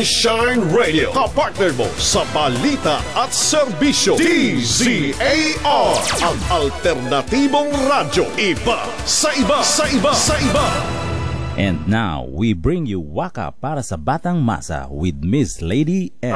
Sunshine Radio, kapartner mo sa balita at serbisyo. DZAR, ang alternatibong radyo. Iba sa iba, sa iba, sa iba. And now, we bring you Waka para sa Batang Masa with Miss Lady M.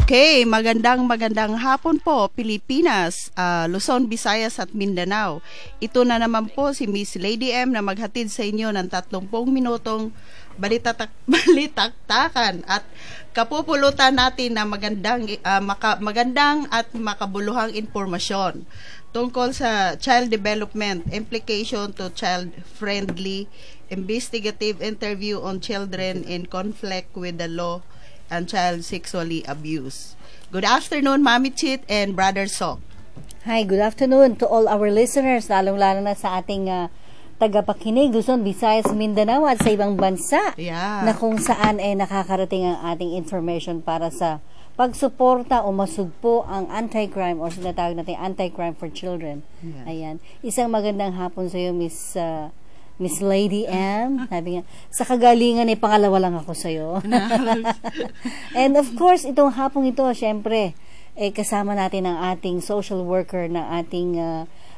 Okay, magandang hapon po Pilipinas, Luzon, Visayas at Mindanao. Ito na naman po si Miss Lady M na maghatid sa inyo ng 30 minutong balitaktakan at kapupulutan natin na magandang at makabuluhang impormasyon tungkol sa child development, implication to child-friendly investigative interview on children in conflict with the law and child sexually abused. Good afternoon, Mami Chit and Brother Sok. Hi, good afternoon to all our listeners, lalong-lalo na sa ating tagapakinig, Luzon, Visayas, Mindanao at sa ibang bansa na kung saan nakakarating ang ating information para sa pagsuporta o masugpo ang anti-crime o sinatawag natin anti-crime for children. Yeah. Ayan. Isang magandang hapon sa iyo, Miss Lady M. Sabi nga, sa kagalingan pangalawa lang ako sa'yo. And of course, itong hapong ito, syempre, kasama natin ang ating social worker ng ating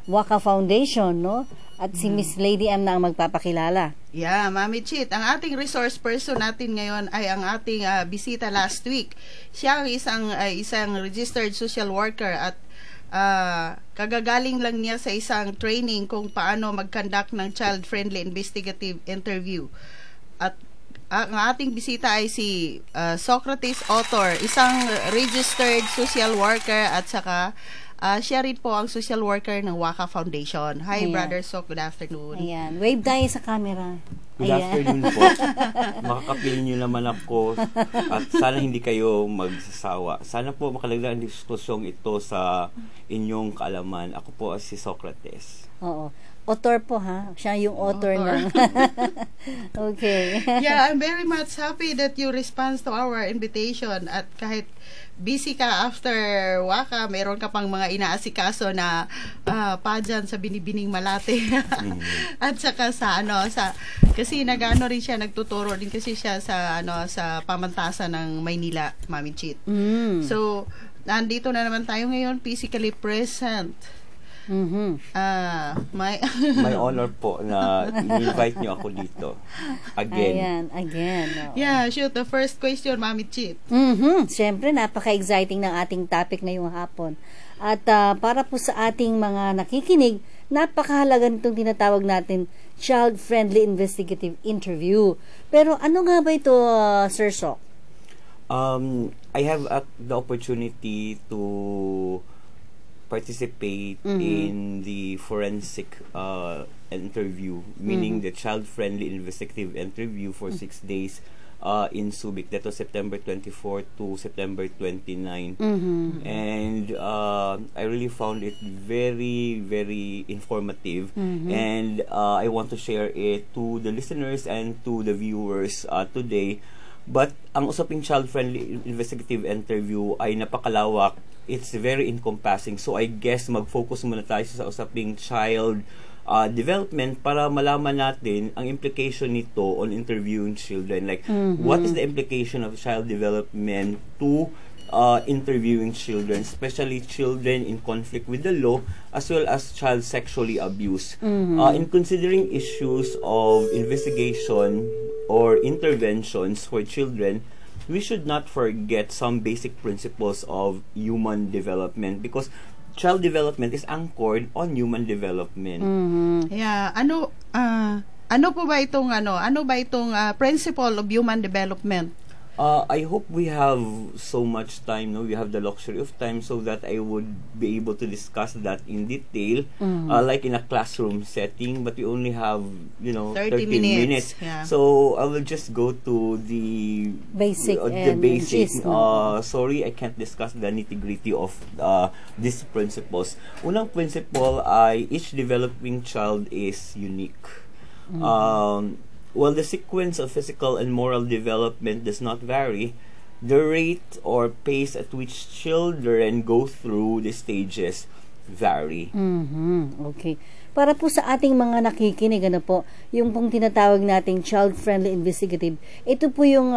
Waka Foundation, no? At si Miss Lady M na ang magpapakilala. Yeah, Mami Chit, ang ating resource person natin ngayon ay ang ating bisita last week. Siya ang isang registered social worker at kagagaling lang niya sa isang training kung paano mag-conduct ng child-friendly investigative interview. At ang ating bisita ay si Socrates Author, isang registered social worker at saka siya rin po ang social worker ng Waka Foundation. Hi, Ayan. Brother Sok, good afternoon. Ayan, wave tayo sa camera. Good afternoon po. Makakapil nyo naman ako at sana hindi kayo magsasawa. Sana po makalagdag ang diskusyong ito sa inyong kaalaman. Ako po si Socrates. Oo. Author po ha? Siya yung author. ng... Okay. Yeah, I'm very much happy that you respond to our invitation at kahit busy ka after Waka, meron ka pang mga inaasikaso na pageant sa Binibining Malate. At saka kasi rin siya, nagtuturo din kasi siya sa sa pamantasan ng Maynila, Mami Chit. So, nandito na naman tayo ngayon, physically present. My honor po na invite niyo ako dito. Again. Again. Oh. Yeah, shoot, the first question, Mami Chit. Siyempre, napaka-exciting ng ating topic ngayong hapon. At para po sa ating mga nakikinig, napakahalaga nitong tinatawag natin child-friendly investigative interview. Pero ano nga ba ito, Sir Sok? I have the opportunity to participate in the forensic interview, meaning the child-friendly investigative interview for 6 days in Subic. That was September 24 to September 29. And I really found it very, very informative. And I want to share it to the listeners and to the viewers today. But ang usaping child-friendly investigative interview ay napakalawak. It's very encompassing. So I guess mag-focus muna tayo sa usaping child development para malaman natin ang implication nito on interviewing children. Like, what is the implication of child development to interviewing children, especially children in conflict with the law, as well as child sexually abused. In considering issues of investigation or interventions for children, we should not forget some basic principles of human development because child development is anchored on human development. Yeah, ano ba itong principle of human development? I hope we have so much time, no? We have the luxury of time so that I would be able to discuss that in detail, like in a classroom setting, but we only have, 30 minutes. Yeah. So I will just go to the basic. Sorry, I can't discuss the nitty-gritty of these principles. Unang principle ay each developing child is unique. while the sequence of physical and moral development does not vary, the rate or pace at which children go through the stages vary. Okay. Para po sa ating mga nakikinig, ano po, yung pong tinatawag nating child-friendly investigative, ito po yung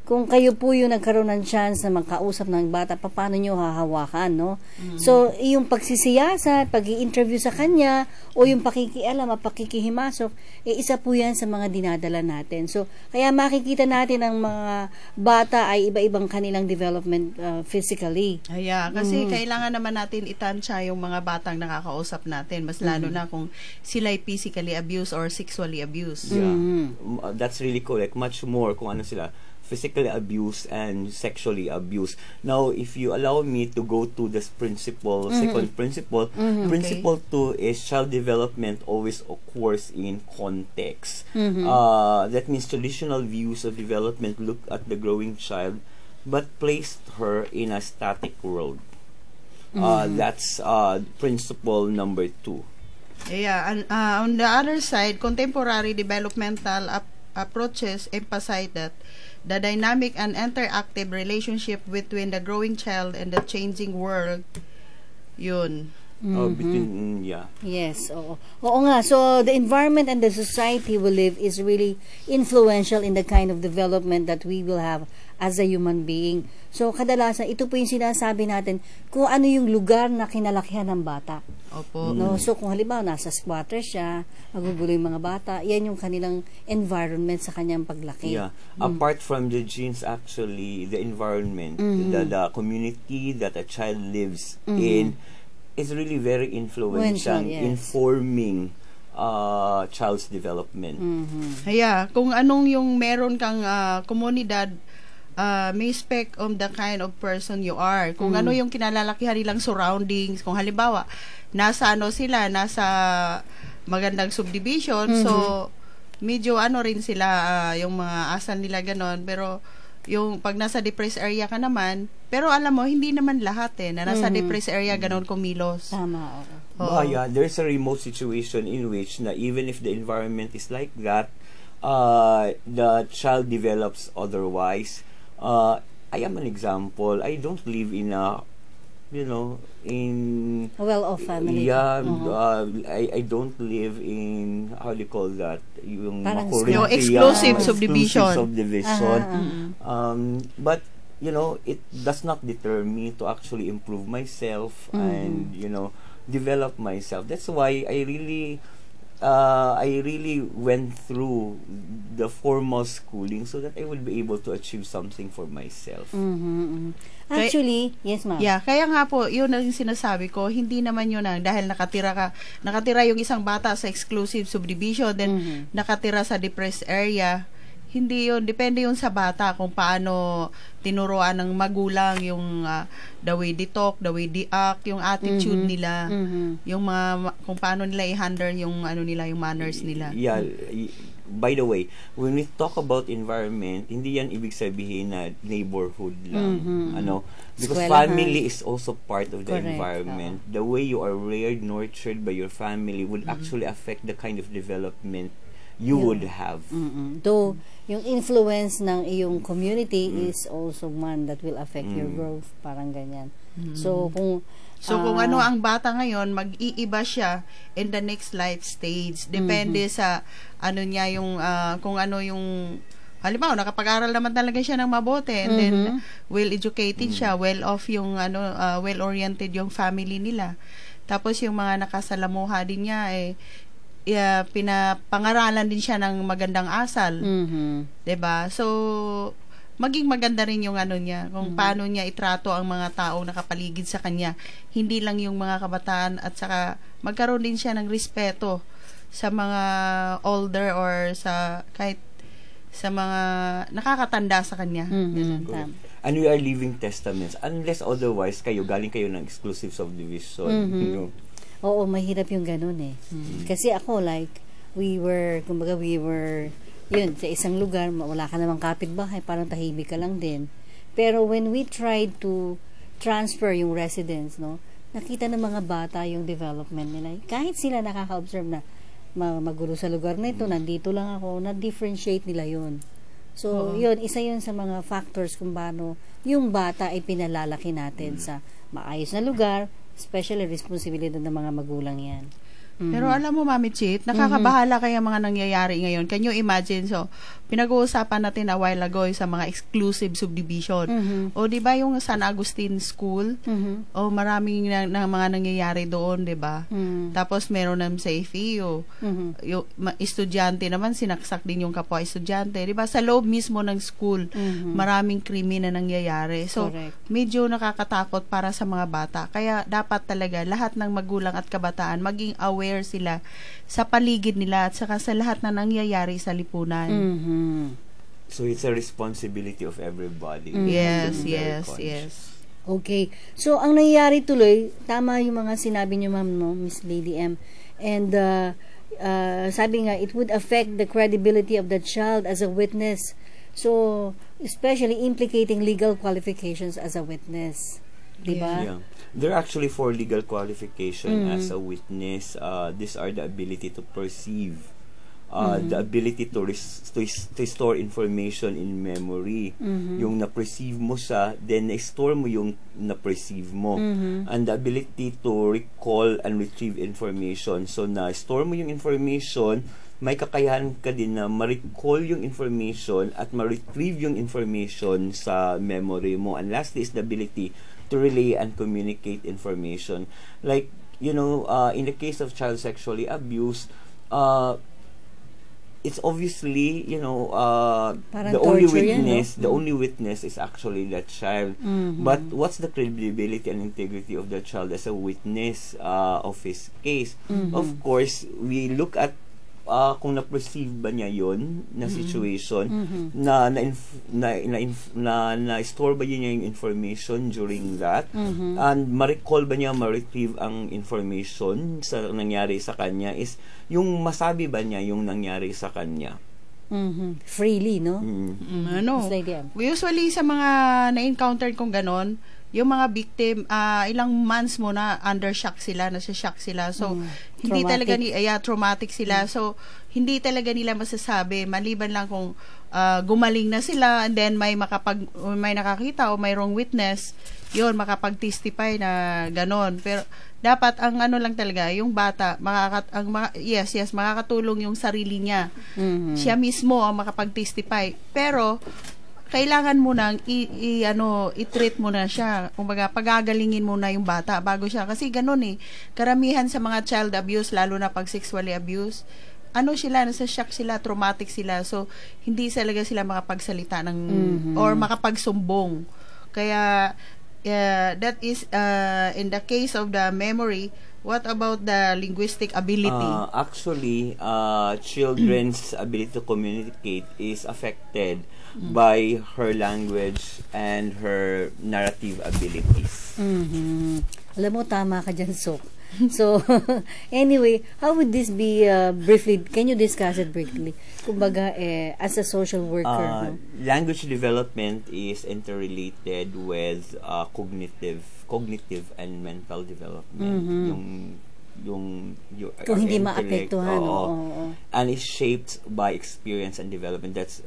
kung kayo po yung nagkaroon ng chance na magkausap ng bata, paano nyo hahawakan, no? So, yung pagsisiyasat, pag-i-interview sa kanya, o yung pakikialam, pakikihimasok, isa po yan sa mga dinadala natin. So, kaya makikita natin ang mga bata ay iba-ibang kanilang development physically. Kasi kailangan naman natin itansya yung mga batang nakakausap natin, mas lalo na kung sila'y physically abused or sexually abused. That's really correct. Much more kung ano sila, physically abused and sexually abused. Now, if you allow me to go to this principle, second principle, principle 2 is child development always occurs in context. That means traditional views of development look at the growing child but placed her in a static world. That's principle number 2. And on the other side, contemporary developmental approaches emphasize that the dynamic and interactive relationship between the growing child and the changing world, yun. Yes, oo nga. So, the environment and the society we live is really influential in the kind of development that we will have as a human being. So, kadalasan, ito po yung sinasabi natin kung ano yung lugar na kinalakihan ng bata. Opo. No? So, kung halimbawa, nasa squatter siya, magugulo yung mga bata, yan yung kanilang environment sa kanyang paglaki. Apart from the genes, actually, the environment, the community that a child lives in, is really very influential in forming child's development. Kung anong yung meron kang komunidad, may spec on the kind of person you are. Kung ano yung kinalalakihan nilang surroundings, kung halimbawa, nasa magandang subdivision, so medyo rin sila, yung mga asal nila ganon, pero yung pag nasa depressed area ka naman, pero alam mo, hindi naman lahat na nasa depressed area ganon kumilos. Tama, there's a remote situation in which na even if the environment is like that, the child develops otherwise. I am an example. I don't live in a in a well-off family. I don't live in, how do you call that, yung exclusive subdivision. But it does not deter me to actually improve myself and develop myself. That's why I really went through the formal schooling so that I will be able to achieve something for myself. Actually, yes ma'am. Kaya nga po, yun ang sinasabi ko, hindi naman yun dahil nakatira yung isang bata sa exclusive subdivision, then nakatira sa depressed area. Hindi yun, depende yun sa bata kung paano tinuruan ng magulang yung the way they talk, the way they act, yung attitude nila, yung kung paano nila i-handle yung yung manners nila. By the way, when we talk about environment, hindi yan ibig sabihin na neighborhood lang. Because family is also part of the environment. The way you are reared, nurtured by your family would actually affect the kind of development you would have. Though, yung influence ng iyong community is also one that will affect your growth. Parang ganyan. So, kung ano ang bata ngayon, mag-iiba siya in the next life stage. Depende sa niya yung, kung ano yung, halimbawa, nakapag-aral naman talaga siya ng mabuti, and then well-educated siya, well-off yung, well-oriented yung family nila. Tapos yung mga nakasalamuha din niya, pinapangaralan din siya ng magandang asal. 'Di ba? So maging maganda rin yung niya, kung paano niya itrato ang mga taong nakapaligid sa kanya. Hindi lang yung mga kabataan, at saka magkaroon din siya ng respeto sa mga older or kahit sa mga nakakatanda sa kanya. And we are living testaments. Unless otherwise, galing kayo ng exclusive subdivision. Oo, mahirap yung ganun Kasi ako, we were, yun, sa isang lugar, wala ka namang kapitbahay, parang tahimik ka lang din. Pero when we tried to transfer yung residence, nakita ng mga bata yung development nila. Kahit sila nakaka-observe na magulo sa lugar na ito, nandito lang ako, na-differentiate nila yun. So, yun, isa yun sa mga factors kung paano yung bata ay pinalalaki natin sa maayos na lugar, especially responsibilidad ng mga magulang yan. Pero alam mo, Mami Chit, nakakabahala kaya mga nangyayari ngayon. Can you imagine? So, pinag-uusapan natin a while ago sa mga exclusive subdivision. O, di ba yung San Agustin School? O, maraming na mga nangyayari doon, di ba? Tapos, meron ng safety. O, yung estudyante naman, sinaksak din yung kapwa estudyante. Di ba? Sa loob mismo ng school, maraming krimen na nangyayari. So, medyo nakakatakot para sa mga bata. Kaya, dapat talaga, lahat ng magulang at kabataan, maging aware sila sa paligid nila at saka sa lahat na nangyayari sa lipunan. So it's a responsibility of everybody. Yes. Okay. So ang nangyayari tuloy, tama yung mga sinabi niyo, ma'am, no, Miss Lady M. And sabi nga, it would affect the credibility of the child as a witness. So especially implicating legal qualifications as a witness. Diba? Yeah. There are actually 4 legal qualifications as a witness. These are the ability to perceive, the ability to store information in memory. Yung na-perceive mo siya, then na-store mo yung na-perceive mo. And the ability to recall and retrieve information. So, na-store mo yung information, may kakayahan ka din na ma-recall yung information at ma-retrieve yung information sa memory mo. And lastly is the ability to relay and communicate information. Like, you know, in the case of child sexually abuse, it's obviously, you know, the only witness is actually that child. But what's the credibility and integrity of the child as a witness of his case? Of course, we look at kung na-perceive ba niya yon na situation, na-store ba niya yung information during that, and ma-recall ba niya, ma-retrieve ang information sa nangyari sa kanya, is yung masabi ba niya yung nangyari sa kanya. Freely, no? Usually sa mga na-encounter kong ganon, yung mga victim, ilang months mo na under shock sila, nasa shock sila. So, hindi talaga traumatic sila. So, hindi talaga nila masasabi, maliban lang kung gumaling na sila, and then may nakakita o mayroong witness, yun, makapag-testify na ganon. Pero, dapat ang ano lang talaga, yung bata, makakatulong yung sarili niya. Siya mismo ang makapag-testify. Pero, kailangan mo nang i-treat mo na siya. Kumbaga, pagagalingin mo na yung bata bago siya. Kasi ganun karamihan sa mga child abuse, lalo na pag sexually abuse, nasa shock sila, traumatic sila. So, hindi talaga sila makapagsalita or makapagsumbong. Kaya, that is, in the case of the memory, what about the linguistic ability? Actually, children's ability to communicate is affected by her language and her narrative abilities. Alam mo, tama ka dyan, Sok. So, anyway, how would this be briefly, can you discuss it briefly? Kumbaga, as a social worker. Language development is interrelated with cognitive and mental development. Yung kung hindi maapektuhan. And is shaped by experience and development. That's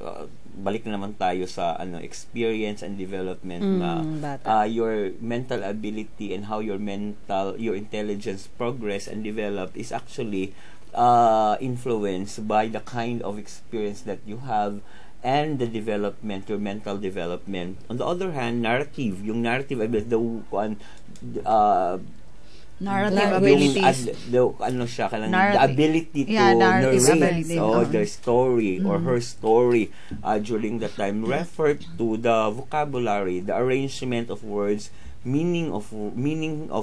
balik na naman tayo sa experience and development na your mental ability and how your intelligence progress and develop is actually influenced by the kind of experience that you have and the development, your mental development. On the other hand, yung narrative ability, narrative abilities. The ability to narrate the story or her story during that time, refer to the vocabulary, the arrangement of words, meaning of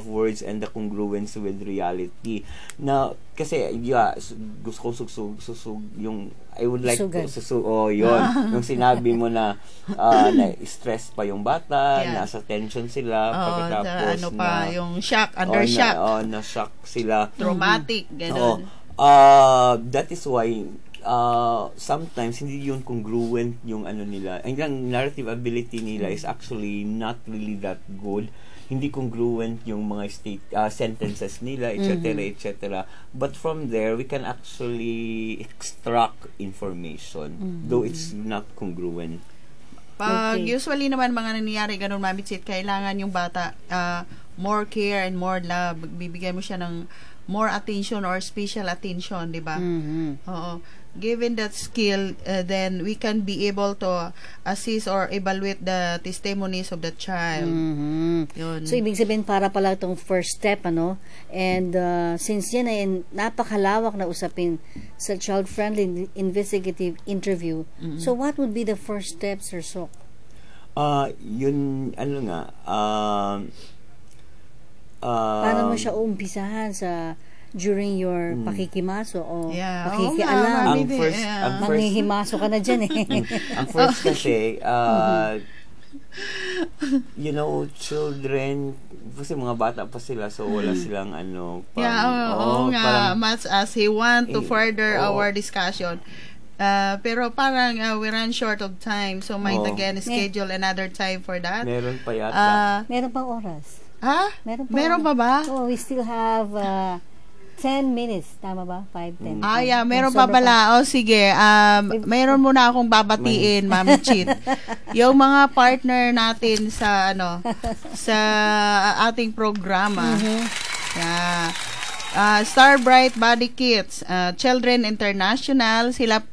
words, and the congruence with reality. Now, kasi gusto ko susug yung I would like to yun. Yung sinabi mo na stress pa yung bata, nasa tension sila, pagkatapos yung shock, under shock. Na-shock sila. Traumatic, gano'n. That is why sometimes hindi yun congruent yung nila. Ang narrative ability nila is actually not really that good. hindi congruent yung mga sentences nila, etc. But from there, we can actually extract information, though it's not congruent. Pag usually naman mga nangyayari ganun, Mami Chit, kailangan yung bata more care and more love. Bibigyan mo siya ng more attention or special attention, di ba? Oo. Given that skill, then we can be able to assist or evaluate the testimonies of the child. Yun. So, ibig sabihin, para pala itong first step, ano? And since yan ay napakalawak na usapin sa child-friendly investigative interview, so what would be the first steps, Sir Sok? Yun, ano nga, paano mo siya umpisahan during your pakikimaso o pakikialam? Ang first, manghihimaso ka na dyan ang first kasi, you know, children, kasi mga bata pa sila, so wala silang much as he want to further our discussion. Pero parang we run short of time, so might again schedule another time for that. Meron pa yata. Meron pang oras. Meron pa ba? Oh, we still have 10 minutes. Tama ba? 5, 10. Meron pa pala. Sige. Meron muna akong babatiin, Mami Chit. Yung mga partner natin sa sa ating programa. Star Bright Body Kits, Children International, sila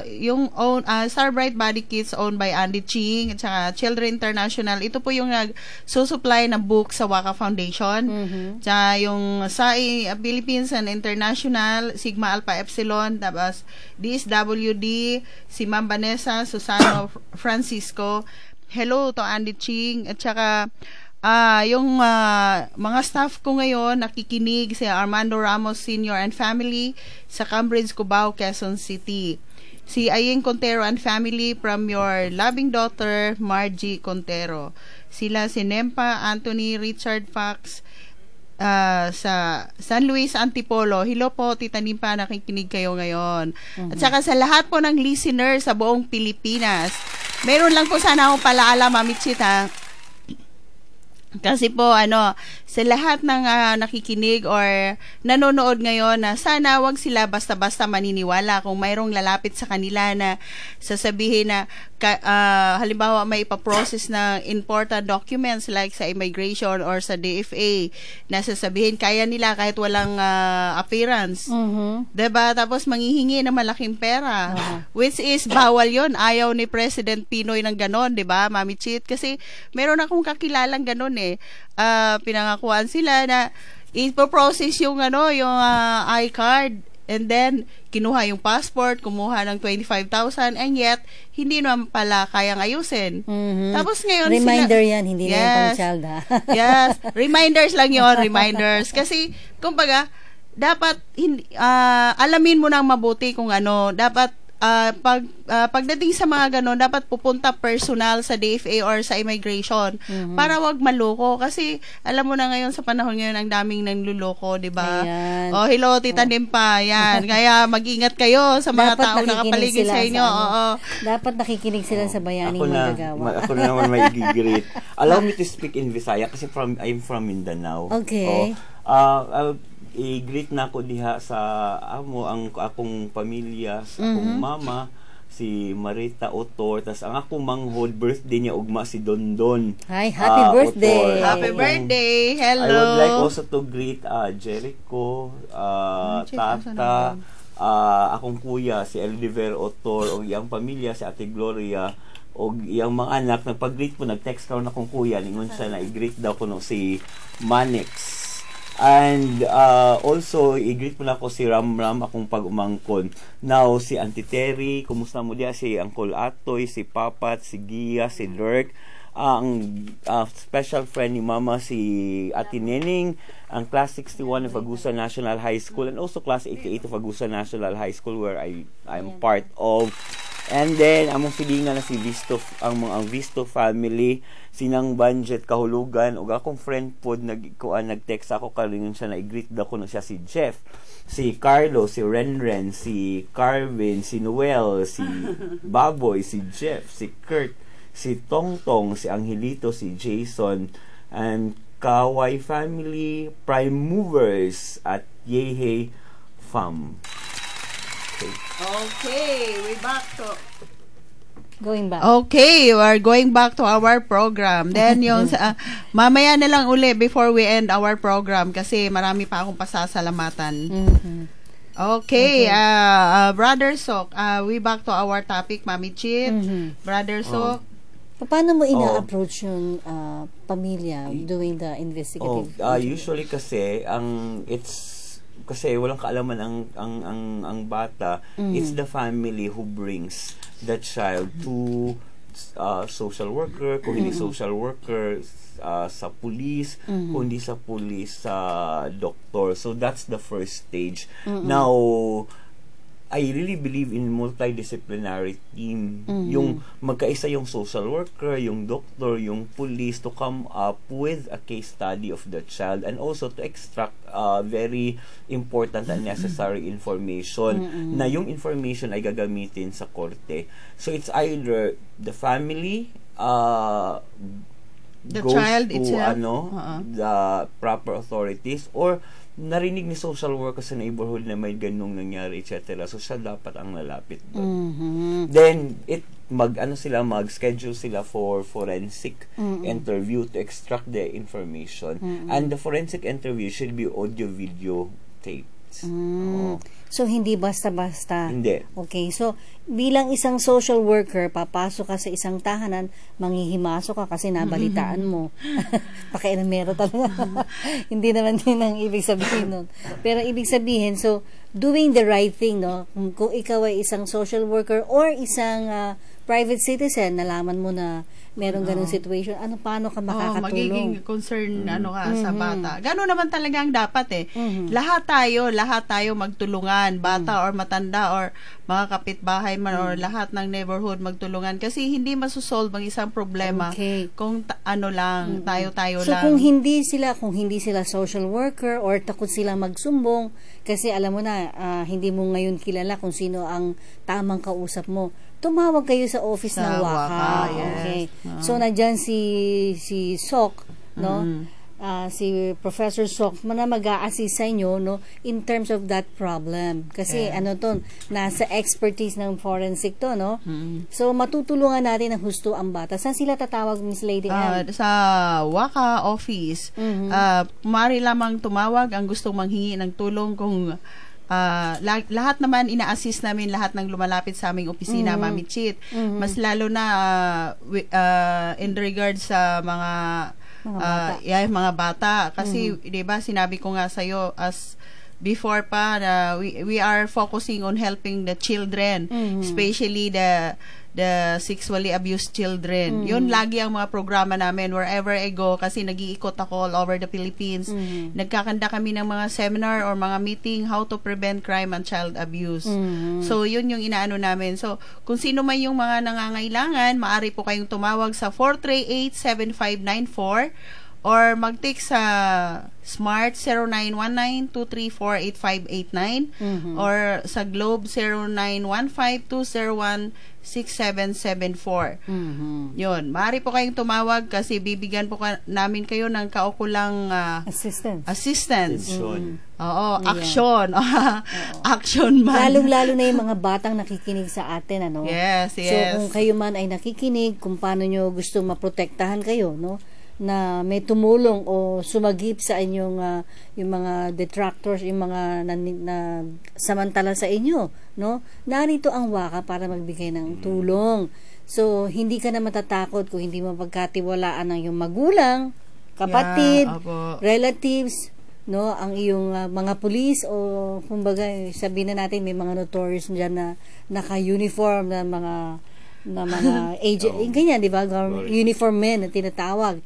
yung Star Bright Body Kits owned by Andy Ching at saka Children International, ito po yung nagsusupply ng book sa Waka Foundation. Tsaka yung SAI Philippines and International, Sigma Alpha Epsilon, tapos DSWD, si Ma'am Vanessa Susano Francisco. Hello to Andy Ching at saka yung mga staff ko ngayon nakikinig, si Armando Ramos Sr. and family sa Cambridge, Cubao, Quezon City. Si Ayeng Contero and family from your loving daughter, Margie Contero. Sila si Nempa Anthony Richard Fox sa San Luis Antipolo. Hello po, Tita Nimpa, nakikinig kayo ngayon. At saka sa lahat po ng listeners sa buong Pilipinas. Meron lang po sana akong palaala, Mami Chit, kasi po sa lahat ng nakikinig or nanonood ngayon, na sana wag sila basta-basta maniniwala kung mayroong lalapit sa kanila na sasabihin na halimbawa may ipaprocess na important documents like sa immigration or sa DFA na sasabihin kaya nila kahit walang appearance. Diba? Tapos manghihingi ng malaking pera. Which is bawal yon. Ayaw ni President Pinoy ng ganon, diba, Mami Chit? Kasi meron akong kakilalang ganon pinangakuan sila na ipo-process yung yung I-card, and then kinuha yung passport, kumuha ng 25,000, and yet hindi naman pala kayang ayusin. Tapos ngayon reminder yan, hindi na yung pang-child yes, reminders lang yon, reminders. Kasi kumbaga dapat alamin mo nang mabuti kung dapat pagdating sa mga ganon, dapat pupunta personal sa DFA or sa immigration para wag maloko. Kasi alam mo na ngayon sa panahon ngayon ang daming nanluloko, di ba? Hello, Tita Nimpa, yan. Kaya mag-ingat kayo sa mga taong nakapaligid sa inyo. Dapat nakikinig sila sa bayaning manggagawa. Ako na naman may gigreet. Allow me to speak in Visaya kasi I'm from Mindanao. Okay. I-greet na ako diha sa akong pamilya, sa akong mama, si Marita Otor, tas ang akong manghod birthday niya ugma si Dondon. Hi, happy birthday. Otor. Happy birthday. Hello. I would like also to greet Jericho, Tata, akong kuya si Eldiver Otor, o iyang pamilya si Ate Gloria, o iyang mga anak. Nagpag-greet po, nag-text ka rin akong kuya, ningon siya na i-greet daw ko si Manix. And also, i-greet mo na ako si Ramram, akong pag-umangkon. Now, si Auntie Terry, kumusta mo diya? Si Uncle Atoy, si Papat, si Gia, si Dirk. Ang special friend ni Mama, si Ate Nening, ang Class 61 of Agusan National High School, and also Class 88 of Agusan National High School, where I'm part of. And then, among silingan na si Visto, ang Visto family, sinang budget kahulugan, o akong friend po, nag-text ako, kalingon siya, na-greet daw ko na siya si Jeff, si Carlo, si Renren, si Carvin, si Noel, si Baboy, si Jeff, si Kurt, si Tongtong, si Angelito, si Jason, and Kawai family, Prime Movers, at Yehe Fam. Okay, we back to... Going back. Okay, we're going back to our program. Then yung mamaya na lang uli before we end our program kasi marami pa akong pasasalamatan. Okay, Brother Sok, we back to our topic, Mami Chit. Brother Sok. Paano mo ina-approach yung pamilya doing the investigative? Usually kasi kasi walang kaalaman ang bata. It's the family who brings the child to social worker, kung hindi social worker, sa police, kung hindi sa police, sa doctor. So that's the first stage. Now, I really believe in multidisciplinary team. Yung magkaisa yung social worker, yung doctor, yung police to come up with a case study of the child and also to extract very important and necessary information na yung information ay gagamitin sa korte. So it's either the family the goes child to itself, the proper authorities, or narinig ni social worker sa neighborhood na may ganung nangyari, etc. So, siya dapat ang lalapit doon. Then, mag-schedule sila for forensic interview to extract the information. And the forensic interview should be audio-video taped. So, hindi basta-basta. Hindi. Okay. So, bilang isang social worker, papasok ka sa isang tahanan, manghihimasok ka kasi nabalitaan mo. Pakialamero talaga. Hindi naman yun ang ibig sabihin nun. Pero ibig sabihin, so, doing the right thing, no? Kung ikaw ay isang social worker or isang private citizen, nalaman mo na merong ganung situation, paano ka makakatulong? Magiging concern sa bata. Gano'n naman talaga ang dapat Lahat tayo magtulungan, bata or matanda or mga kapitbahay man or lahat ng neighborhood magtulungan kasi hindi masusolve ang isang problema kung tayo lang. So kung hindi sila social worker or takot silang magsumbong kasi alam mo na hindi mo ngayon kilala kung sino ang tamang kausap mo, tumawag kayo sa office ng WACA. Yes. Okay. So nandiyan si Sok, no? Si Professor Sok na mag-a-assist sa inyo, no, in terms of that problem. Kasi nasa expertise ng forensic to, no? So matutulungan natin ng husto ang bata. Saan sila tatawag, Miss Lady Ann? Sa WACA office. Maaari lamang tumawag ang gustong manghingi ng tulong kung lahat naman ina-assist namin lahat ng lumalapit sa aming opisina, Mami Chit. Mas lalo na in regards sa mga bata kasi 'di ba sinabi ko nga sa iyo as before pa na we are focusing on helping the children, especially the sexually abused children. Yun lagi ang mga programa namin wherever I go kasi nag-iikot ako all over the Philippines. Nagkakanda kami ng mga seminar or mga meeting how to prevent crime and child abuse. So yun yung inaano namin. So kung sino man yung mga nangangailangan, maaari po kayong tumawag sa 438-7594 or mag-text sa Smart 0919-234-8589 or sa Globe 0915-201-6774. Yun. Maaari po kayong tumawag kasi bibigyan po namin kayo ng kaukulang assistance. Action. Action man. Lalong-lalo na yung mga batang nakikinig sa atin, ano? Yes. So, kung kayo man ay nakikinig, kung paano nyo gusto maprotektahan kayo, no? Na may tumulong o sumagip sa inyong yung mga detractors, yung mga na samantala sa inyo, no? Narito ang WACA para magbigay ng tulong. So, hindi ka na matatakot kung hindi mo pagkatiwalaan ng iyong magulang, kapatid, relatives, no? Ang iyong mga pulis o kumbaga, sabihin na natin may mga notorious diyan na naka-uniform na mga agent, ganyan, di ba? Uniform men na tinatawag.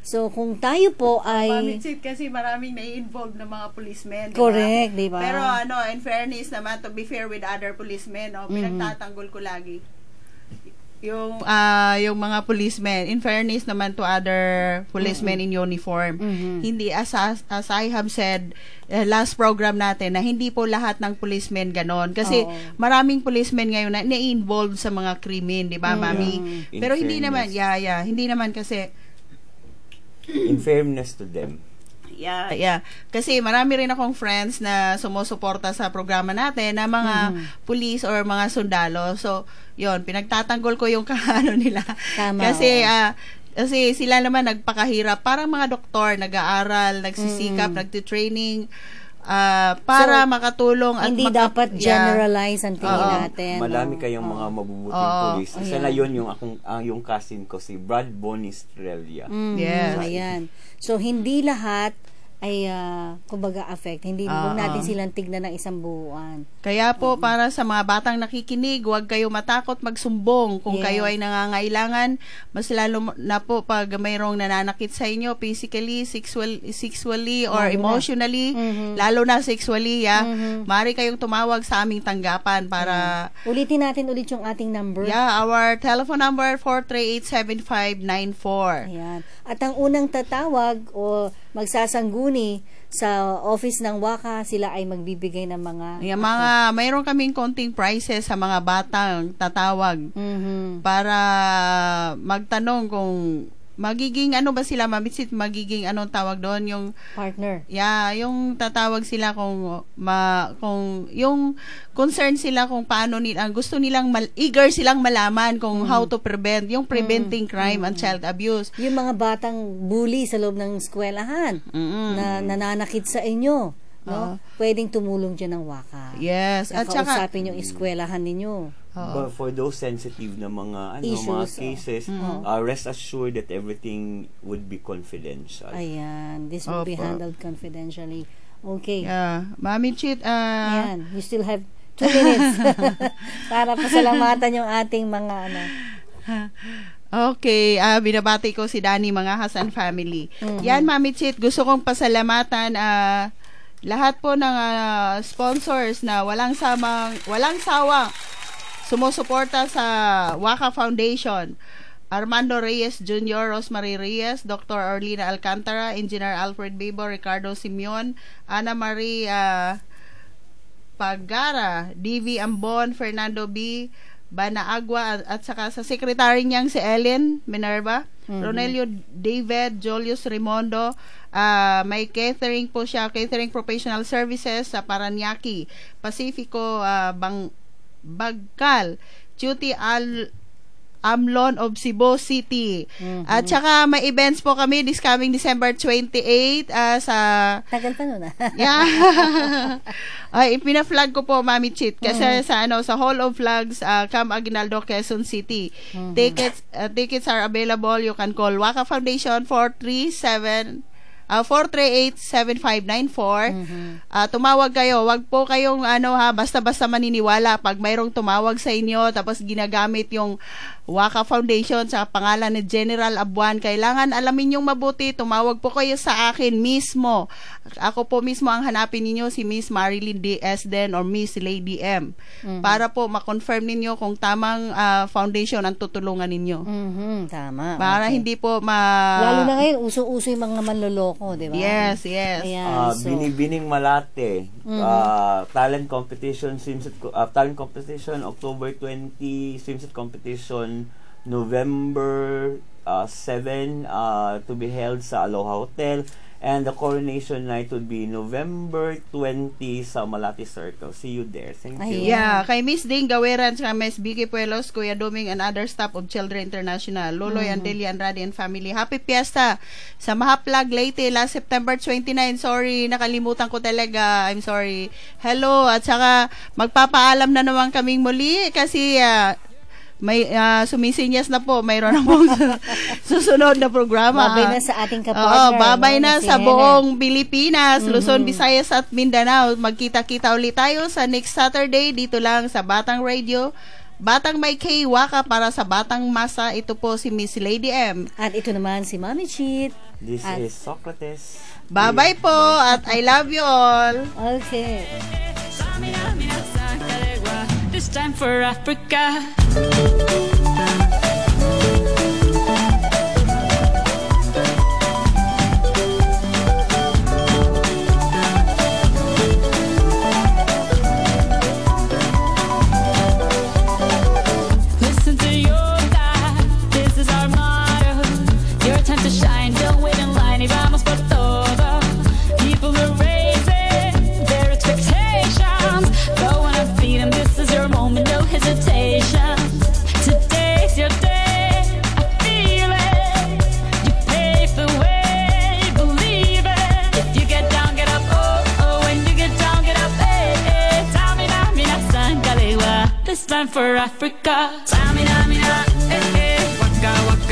So, kung tayo po ay... Pamicit kasi maraming nai-involve na mga policemen. Correct, di ba? Pero in fairness naman, to be fair with other policemen, pinagtatanggol ko lagi. yung mga policemen, in fairness naman to other policemen in uniform, hindi, as I have said last program natin, na hindi po lahat ng policemen ganon, kasi maraming policemen ngayon na na-involved sa mga krimen, di ba, Mami? Pero hindi naman, hindi naman, kasi in fairness to them. Yeah. Kasi marami rin akong friends na sumusuporta sa programa natin na mga police or mga sundalo. So, yon, pinagtatanggol ko yung kaano nila. Tama, kasi sila naman nagpakahirap. Parang mga doktor, nag-aaral, nagsisikap, nagtitraining, para makatulong. At hindi dapat generalize ang tingin natin. Marami kayong mga mabubuting police. Isa na yun yung cousin ko, si Brad Bonistrella. Yes. Ayan. So, hindi lahat ay kumbaga affect. Hindi huwag natin silang tignan ng isang buuan. Kaya po, para sa mga batang nakikinig, huwag kayo matakot magsumbong kung kayo ay nangangailangan. Mas lalo na po pag mayroong nananakit sa inyo physically, sexually or emotionally, lalo na sexually, maaari kayong tumawag sa aming tanggapan para ulitin natin ulit yung ating number. Our telephone number 438-7594. Ayan. At ang unang tatawag o magsasangguni sa office ng WACA, sila ay magbibigay ng mga mayroon kaming konting prizes sa mga batang tatawag para magtanong kung magiging ano ba sila, mamisit, magiging anong tawag doon, yung partner. Yung tatawag sila kung yung concern sila kung paano nila, gusto nilang eager silang malaman kung how to prevent, yung preventing crime and child abuse. Yung mga batang bully sa loob ng eskwelahan na nananakit sa inyo, no? Pwedeng tumulong dyan ng WACA. Yes. At kausapin yung eskwelahan ninyo. But for those sensitive na mga mga cases, rest assured that everything would be confidential. Ayan, this will be handled confidentially. Okay. Mami Chit, ayan, you still have 2 minutes para pasalamatan yung ating mga Okay, binabati ko si Danny mga Hasan family. Yan, Mami Chit, gusto kong pasalamatan lahat po ng sponsors na walang sawang sumusuporta sa WACA Foundation. Armando Reyes Jr., Rosemary Reyes, Dr. Orlina Alcantara, Engineer Alfred Bibo, Ricardo Simeon, Ana Maria Pagara, DV Ambon, Fernando B., Bana Agua, at saka sa secretary niyang si Ellen Minerva, Ronelio David, Julius Rimondo, may catering po siya, catering professional services sa Paranaque, Pacifico, Bagkal, Duty Amlon of Cebu City. At saka may events po kami this coming December 28 sa tagal pa nun ipina-flag ko po, Mami Chit, kasi sa Hall of Flags, Camp Aguinaldo, Quezon City. Tickets are available. You can call WACA Foundation 438-7594. Tumawag kayo. Wag po kayong basta-basta maniniwala pag mayroong tumawag sa inyo tapos ginagamit yung WACA Foundation sa pangalan ni General Abuan. Kailangan alamin yung mabuti. Tumawag po kayo sa akin mismo. Ako po mismo ang hanapin ninyo, si Miss Marilyn D. Esden or Miss Lady M. Para po ma-confirm ninyo kung tamang foundation ang tutulungan ninyo. Tama. Para hindi po lalo na ngayon, uso-uso yung mga manloloko, di ba? Yes. Ayan, Binibining Malate, talent competition, October 20, swimsuit competition November 7 to be held sa Aloha Hotel, and the coronation night would be November 20 sa Malate Circle. See you there. Thank you. Kay Miss Ding Gaweran sa Miss Vicky Puelos, Kuya Doming, and other staff of Children International, Loloy Andelia Andrade and family. Happy Fiesta sa Mahaplag, Leyte, last September 29. Sorry, nakalimutan ko talaga. I'm sorry. Hello, at saka magpapaalam na naman kaming muli kasi may sumisinyas na po, mayroon na pong susunod na programa. Babay na sa ating kapartner. Babay na sa buong Pilipinas, Luzon, Visayas at Mindanao. Magkita-kita ulit tayo sa next Saturday dito lang sa Batang Radio, Batang May K, WACA para sa Batang Masa. Ito po si Miss Lady M. At ito naman si Mami Chit. This is Socrates. Bye-bye po at I love you all. Okay. This time for Africa. plan for Africa. Samina, mina, eh, eh, waka, waka.